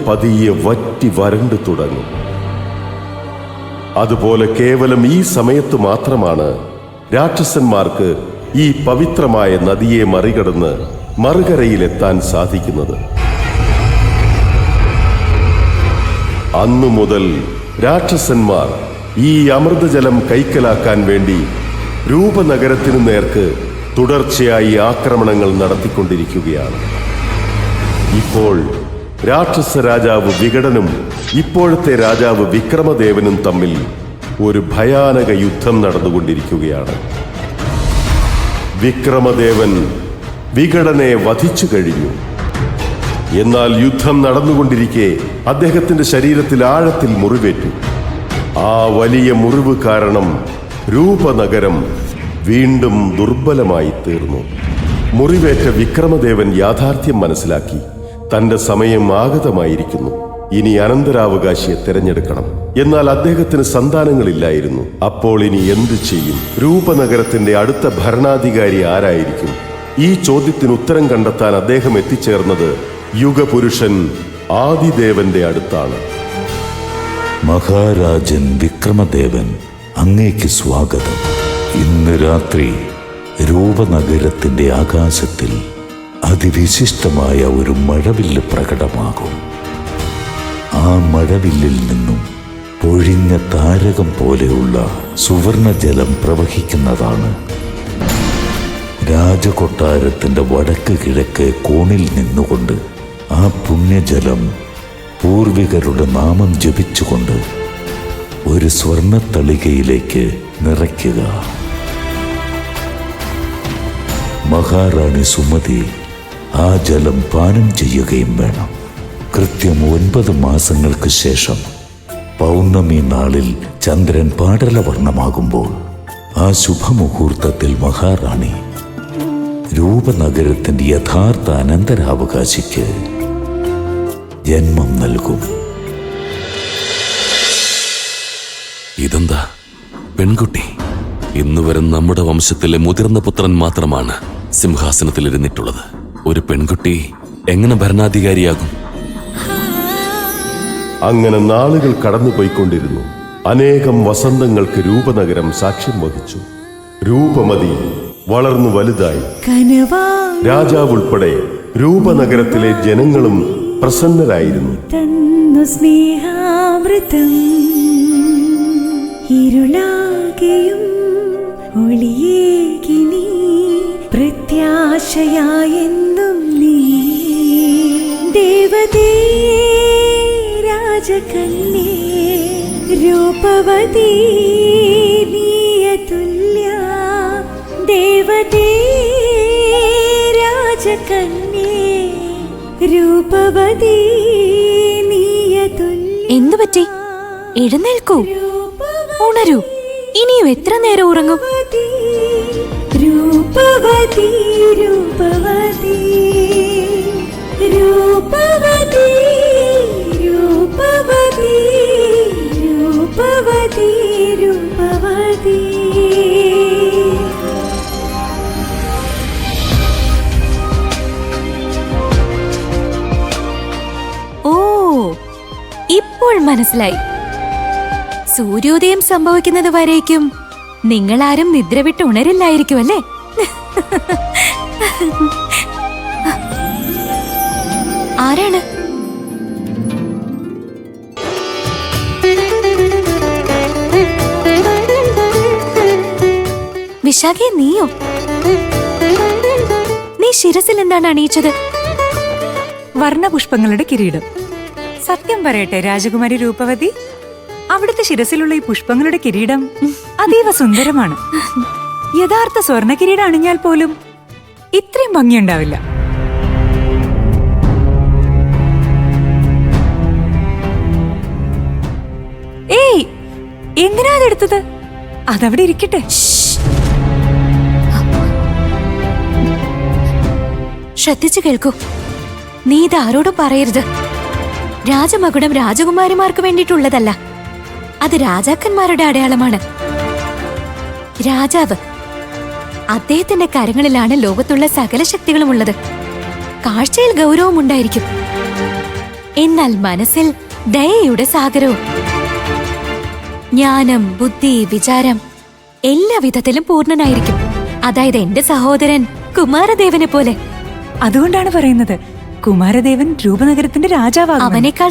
പതിയെ വറ്റി വരണ്ടു തുടങ്ങും. അതുപോലെ കേവലം ഈ സമയത്ത് മാത്രമാണ് രാക്ഷസന്മാർക്ക് ഈ പവിത്രമായ നദിയെ മറികടന്ന് മറുകരയിലെത്താൻ സാധിക്കുന്നത്. അന്നു മുതൽ രാക്ഷസന്മാർ ഈ അമൃതജലം കൈക്കലാക്കാൻ വേണ്ടി രൂപനഗരത്തിനു നേർക്ക് തുടർച്ചയായി ആക്രമണങ്ങൾ നടത്തിക്കൊണ്ടിരിക്കുകയാണ്. ഇപ്പോൾ രാക്ഷസ രാജാവ് വികടനും ഇപ്പോഴത്തെ രാജാവ് വിക്രമദേവനും തമ്മിൽ ഒരു ഭയാനക യുദ്ധം നടന്നുകൊണ്ടിരിക്കുകയാണ്. വിക്രമദേവൻ വികടനെ വധിച്ചു കഴിഞ്ഞു. എന്നാൽ യുദ്ധം നടന്നുകൊണ്ടിരിക്കെ അദ്ദേഹത്തിന്റെ ശരീരത്തിൽ ആഴത്തിൽ മുറിവേറ്റു. ആ വലിയ മുറിവ് കാരണം രൂപനഗരം വീണ്ടും ദുർബലമായി തീർന്നു. മുറിവേറ്റ വിക്രമദേവൻ യാഥാർത്ഥ്യം മനസ്സിലാക്കി. തന്റെ സമയം ആഗതമായിരിക്കുന്നു. ഇനി അനന്തരാവകാശിയെ തിരഞ്ഞെടുക്കണം. എന്നാൽ അദ്ദേഹത്തിന് സന്താനങ്ങളില്ലായിരുന്നു. അപ്പോൾ ഇനി എന്തു ചെയ്യും? രൂപനഗരത്തിന്റെ അടുത്ത ഭരണാധികാരി ആരായിരിക്കും? ഈ ചോദ്യത്തിന് ഉത്തരം കണ്ടെത്താൻ അദ്ദേഹം എത്തിച്ചേർന്നത് യുഗപുരുഷൻ ആദിദേവന്റെ അടുത്താണ്. മഹാരാജൻ വിക്രമദേവൻ, അങ്ങേക്ക് സ്വാഗതം. ഇന്ന് രാത്രി രൂപനഗരത്തിന്റെ ആകാശത്തിൽ അതിവിശിഷ്ടമായ ഒരു മഴവില്ല് പ്രകടമാകും. ആ മഴവില്ലിൽ നിന്നും പൊഴിഞ്ഞ താരകം പോലെയുള്ള സുവർണജലം പ്രവഹിക്കുന്നതാണ്. രാജകൊട്ടാരത്തിന്റെ വടക്ക് കിഴക്ക് കോണിൽ നിന്നുകൊണ്ട് ആ പുണ്യജലം പൂർവികരുടെ നാമം ജപിച്ചുകൊണ്ട് ഒരു സ്വർണത്തളികയിലേക്ക് നിറയ്ക്കുക. മഹാറാണി സുമതി ആ ജലം പാനം ചെയ്യുകയും വേണം. കൃത്യം 9 മാസങ്ങൾക്ക് ശേഷം പൗർണമി നാളിൽ ചന്ദ്രൻ പാടലവർണ്ണമാകുമ്പോൾ ആ ശുഭമുഹൂർത്തത്തിൽ മഹാറാണി രൂപനഗരത്തിന്റെ യഥാർത്ഥ അനന്തരാവകാശിക്ക് ജന്മം നൽകും. ഇതെന്താ പെൺകുട്ടി? ഇന്നുവരെ നമ്മുടെ വംശത്തിലെ മുതിർന്ന പുത്രൻ മാത്രമാണ് സിംഹാസനത്തിലിരുന്നിട്ടുള്ളത്. ഒരു പെൺകുട്ടി എങ്ങനെ ഭരണാധികാരിയാകും? അങ്ങനെ നാളുകൾ കടന്നുപോയിക്കൊണ്ടിരുന്നു. അനേകം വസന്തങ്ങൾക്ക് രൂപനഗരം സാക്ഷ്യം വഹിച്ചു. രൂപമതി വളർന്നു വലുതായി. രാജാവ് ഉൾപ്പെടെ രൂപനഗരത്തിലെ ജനങ്ങളും പ്രസന്നരായിരുന്നു. സ്നേഹാമൃതം ഇരുളാകെയും ഒളിയേകിനി പ്രത്യാശയായെന്നും നീ ദേവതേ രാജകന്യേ രൂപവതീ നീയതുല്യ ദേവതേ രാജകന്യേ രൂപവതീ നീയതുല്യ. എന്തു പറ്റി? എഴുന്നേൽക്കൂ, ഉണരൂ. ഇനിയും എത്ര നേരം ഉറങ്ങും? രൂപവതി രൂപവതി രൂപവതി രൂപവതി രൂപവതി രൂപവതി. ഓ, ഇപ്പോൾ മനസ്സിലായി. സൂര്യോദയം സംഭവിക്കുന്നത് വരേക്കും നിങ്ങളാരും നിദ്ര വിട്ട് ഉണരില്ലായിരിക്കും അല്ലേ? ആരാണ്? വിശാഖേ, നീയോ? നീ ശിരസിൽ എന്താണ് അണിയിച്ചത്? വർണ്ണപുഷ്പങ്ങളുടെ കിരീടം. സത്യം പറയട്ടെ രാജകുമാരി രൂപവതി, അവിടുത്തെ ശിരസിലുള്ള ഈ പുഷ്പങ്ങളുടെ കിരീടം അതീവ സുന്ദരമാണ്. യഥാർത്ഥ സ്വർണ്ണ കിരീടം അണിഞ്ഞാൽ പോലും ഇത്രയും ഭംഗിയുണ്ടാവില്ല. ഏയ്, എങ്ങനെയാ അതെടുത്തത്? അതവിടെ ഇരിക്കട്ടെ. ശ്രദ്ധിച്ചു കേൾക്കൂ. നീ ഇത് ആരോടും പറയരുത്. രാജമകുടം രാജകുമാരിമാർക്ക് വേണ്ടിയിട്ടുള്ളതല്ല. അത് രാജാക്കന്മാരുടെ അടയാളമാണ്. രാജാവ്, അദ്ദേഹത്തിന്റെ കരങ്ങളിലാണ് ലോകത്തുള്ള സകല ശക്തികളും ഉള്ളത്. കാഴ്ചയിൽ ഗൗരവമുണ്ടായിരിക്കും, എന്നാൽ മനസ്സിൽ ദയയുടെ സാഗരവും. ജ്ഞാനം, ബുദ്ധി, വിചാരം എല്ലാ വിധത്തിലും പൂർണ്ണനായിരിക്കും. അതായത് എന്റെ സഹോദരൻ കുമാരദേവനെ പോലെ. അതുകൊണ്ടാണ് പറയുന്നത് കുമാരദേവൻ രൂപനഗരത്തിന്റെ രാജാവാകും. അവനേക്കാൾ